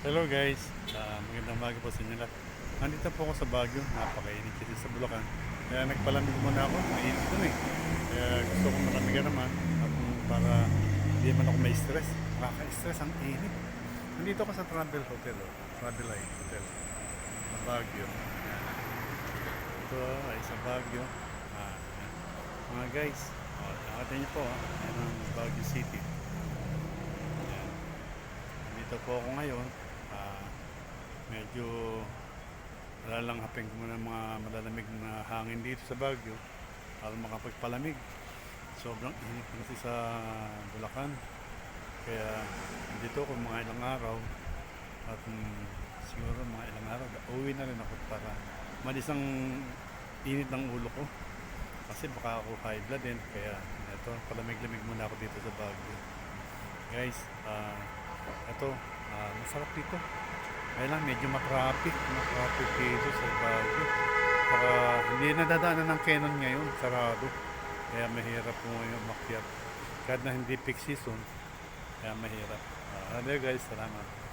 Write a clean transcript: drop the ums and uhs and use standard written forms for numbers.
Hello guys, magandang umaga po sa inyo lahat. Nandito po ako sa Baguio, napakainit kasi sa Bulacan. Kaya nagpalamig muna ako, mainit dun eh. Kaya gusto kong malamigan naman at para hindi man ako may stress. Nakaka-stress ang init. Nandito ako sa Travel Hotel, Travel Light Hotel sa Baguio. Ito ay sa Baguio. Yan. Mga guys, nakita niyo po, yan ang Baguio City. Yan. Nandito po ako ngayon. Ah, Medyo lalanghapin ko muna mga malalamig na hangin dito sa Baguio para makapagpalamig. Sobrang init kasi sa Bulacan. Kaya dito ako mga ilang araw at siguro mga ilang araw uwi na rin ako para malis ang init ng ulo ko. Kasi baka ako high blood din. Kaya ito, palamig-lamig muna ako dito sa Baguio. Guys, ito, masarap dito. Kaya lang medyo matraffic dito sa Baguio. Saka hindi nadadaanan ng Canon ngayon, sarado. Kaya mahirap po ngayon umakyat. Kahit na hindi peak season, kaya mahirap. Guys, salamat.